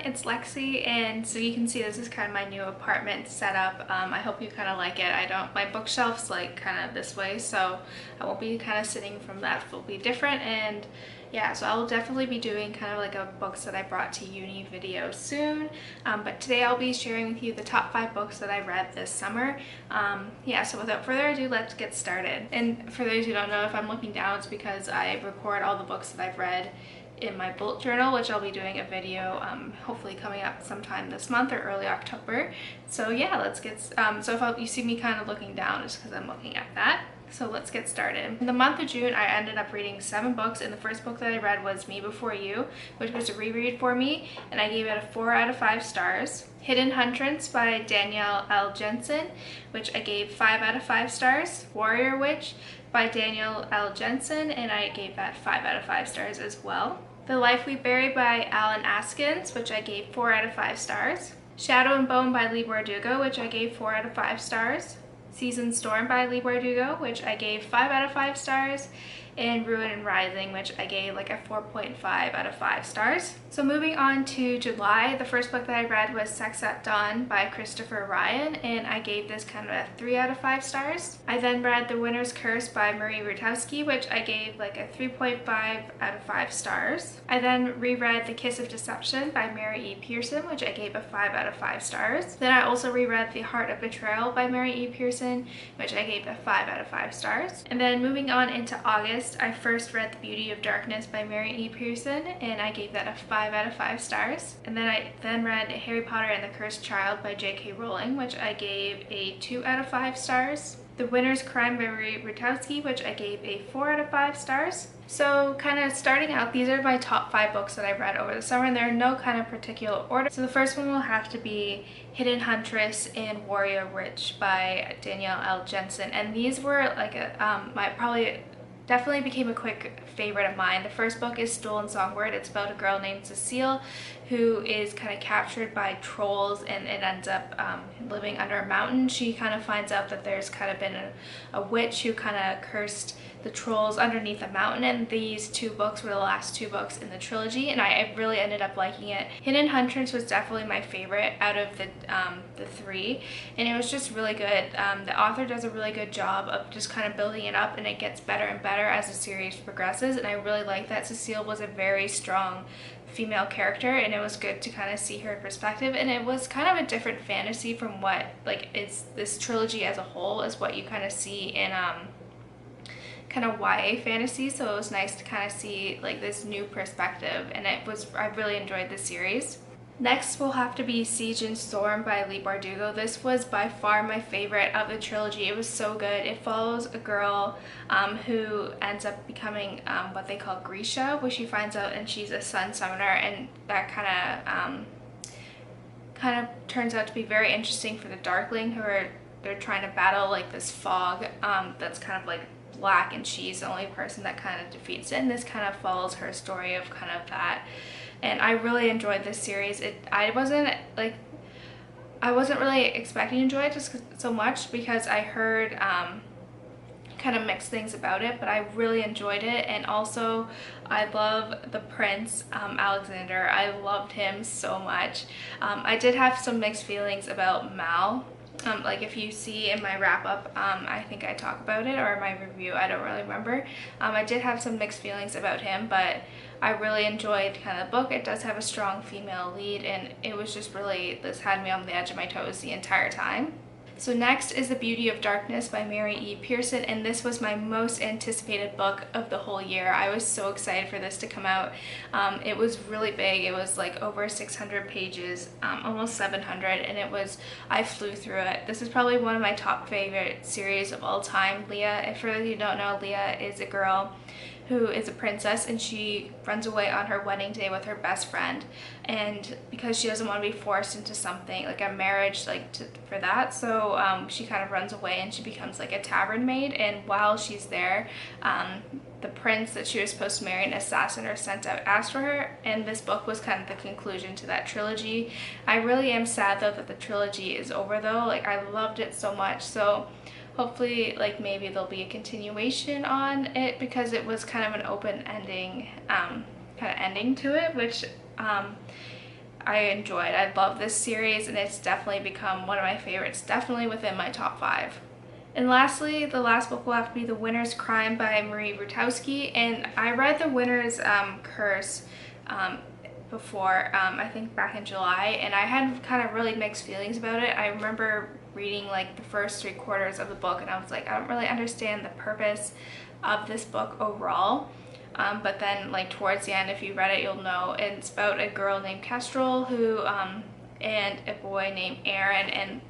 it's Lexi, and so you can see this is kind of my new apartment setup. I hope you kind of like it. My bookshelf's like kind of this way, so I won't be kind of sitting from that. It'll be different, and yeah, so I will definitely be doing kind of like a books that I brought to uni video soon, but today I'll be sharing with you the top 5 books that I read this summer. Yeah, so without further ado, let's get started. And for those who don't know, if I'm looking down, it's because I record all the books that I've read in my bullet journal, which I'll be doing a video hopefully coming up sometime this month or early October. So yeah, let's get so if you see me kind of looking down, it's because I'm looking at that. So let's get started. In the month of June, I ended up reading 7 books, and the first book that I read was Me Before You, which was a reread for me, and I gave it a 4 out of 5 stars. Hidden Huntress by Danielle Jensen, which I gave 5 out of 5 stars. Warrior Witch by Danielle Jensen, and I gave that 5 out of 5 stars as well. The Life We Bury by Eskens, which I gave 4 out of 5 stars. Shadow and Bone by Leigh Bardugo, which I gave 4 out of 5 stars. Season Storm by Leigh Bardugo, which I gave 5 out of 5 stars. And Ruin and Rising, which I gave like a 4.5 out of 5 stars. So moving on to July, the first book that I read was Sex at Dawn by Christopher Ryan, and I gave this kind of a 3 out of 5 stars. I then read The Winter's Curse by Rutkoski, which I gave like a 3.5 out of 5 stars. I then reread The Kiss of Deception by Mary E. Pearson, which I gave a 5 out of 5 stars. Then I also reread The Heart of Betrayal by Mary E. Pearson, which I gave a 5 out of 5 stars. And then moving on into August, I first read The Beauty of Darkness by Mary E. Pearson, and I gave that a 5 out of 5 stars. And then I read Harry Potter and the Cursed Child by J.K. Rowling, which I gave a 2 out of 5 stars. The Winter's Crime by Rutkoski, which I gave a 4 out of 5 stars. So kind of starting out, these are my top 5 books that I read over the summer, and they're in no kind of particular order. So the first one will have to be Hidden Huntress and Warrior Witch by Danielle Jensen, and these were like definitely became a quick favorite of mine. The first book is Stolen Songbird. It's about a girl named Cecile who is kind of captured by trolls and it ends up living under a mountain. She kind of finds out that there's kind of been a witch who kind of cursed the trolls underneath the mountain, and these 2 books were the last 2 books in the trilogy, and I really ended up liking it. Hidden Huntress was definitely my favorite out of the 3, and it was just really good. The author does a really good job of just kind of building it up, and it gets better and better as the series progresses, and I really like that Cecile was a very strong female character, and it was good to kind of see her perspective, and it was kind of a different fantasy from what is this trilogy as a whole is what you kind of see in kind of YA fantasy, so it was nice to kind of see like this new perspective, and I really enjoyed the series. Next will have to be Siege and Storm by Leigh Bardugo. This was by far my favorite of the trilogy. It was so good. It follows a girl who ends up becoming what they call Grisha, where she finds out and she's a sun summoner, and that kind of turns out to be very interesting for the Darkling, they're trying to battle like this fog that's kind of like black, and she's the only person that kind of defeats it, and this kind of follows her story of kind of that. And I really enjoyed this series. I wasn't really expecting to enjoy it just so much because I heard kind of mixed things about it, but I really enjoyed it. And also I love the prince, Alexander. I loved him so much. I did have some mixed feelings about Mal. Like if you see in my wrap-up, I think I talk about it, or my review, I don't really remember. I did have some mixed feelings about him, but I really enjoyed kind of the book. It does have a strong female lead, and it was just really, this had me on the edge of my toes the entire time. So next is The Beauty of Darkness by Mary E. Pearson, and this was my most anticipated book of the whole year. I was so excited for this to come out. It was really big. It was like over 600 pages, almost 700, and I flew through it. This is probably one of my top favorite series of all time. Leah, if for those of you who don't know, Leah is a girl who is a princess, and she runs away on her wedding day with her best friend, and because she doesn't want to be forced into something like a marriage for that, so she kind of runs away and she becomes like a tavern maid. And while she's there, the prince that she was supposed to marry, an assassin, are sent out after her, and this book was kind of the conclusion to that trilogy. I really am sad though that the trilogy is over though. Like, I loved it so much, so hopefully like maybe there'll be a continuation on it, because it was kind of an open ending kind of ending to it, which I enjoyed. I love this series, and it's definitely become one of my favorites, definitely within my top 5. And lastly, the last book will have to be The Winter's Crime by Marie Rutkoski, and I read The Winter's Curse before, I think back in July, and I had kind of really mixed feelings about it. I remember reading like the first 3/4 of the book, and I was like, I don't really understand the purpose of this book overall. But then like towards the end, if you read it, you'll know it's about a girl named Kestrel who and a boy named Aaron, and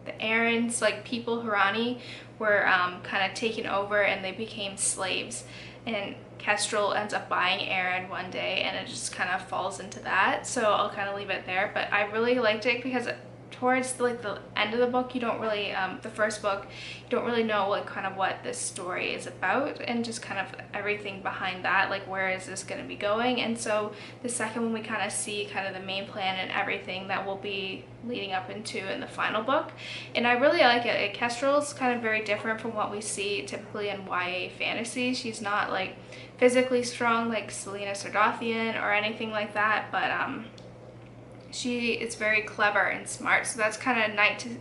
the Aaron's like people Hurani were kind of taken over, and they became slaves, and Kestrel ends up buying Aaron one day, and it just kind of falls into that. So I'll kind of leave it there, but I really liked it because towards like the end of the book, you don't really the first book, you don't really know like kind of what this story is about, and just kind of everything behind that, like where is this going to be going. And so the second one, we kind of see kind of the main plan and everything that will be leading up into in the final book, and I really like it. Kestrel's kind of very different from what we see typically in YA fantasy. She's not like physically strong like Selena Sardothian or anything like that, but she is very clever and smart, so that's kind of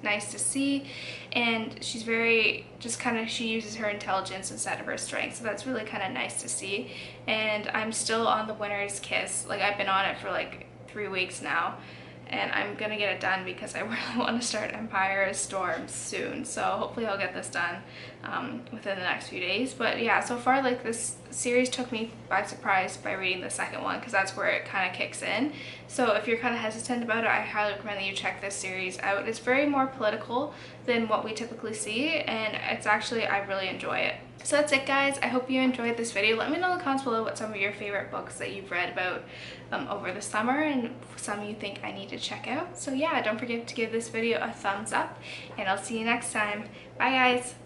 nice to see. And she's very just kind of, she uses her intelligence instead of her strength, so that's really kind of nice to see. And I'm still on The Winter's Kiss. Like I've been on it for like 3 weeks now, and I'm gonna get it done because I really want to start Empire Storm soon, so hopefully I'll get this done within the next few days. But yeah, so far like this series took me by surprise by reading the second one, because that's where it kind of kicks in. So if you're kind of hesitant about it, I highly recommend that you check this series out. It's very more political than what we typically see, and it's actually, I really enjoy it. So that's it, guys. I hope you enjoyed this video. Let me know in the comments below what some of your favorite books that you've read about over the summer, and some you think I need to check out. So yeah, don't forget to give this video a thumbs up, and I'll see you next time. Bye, guys.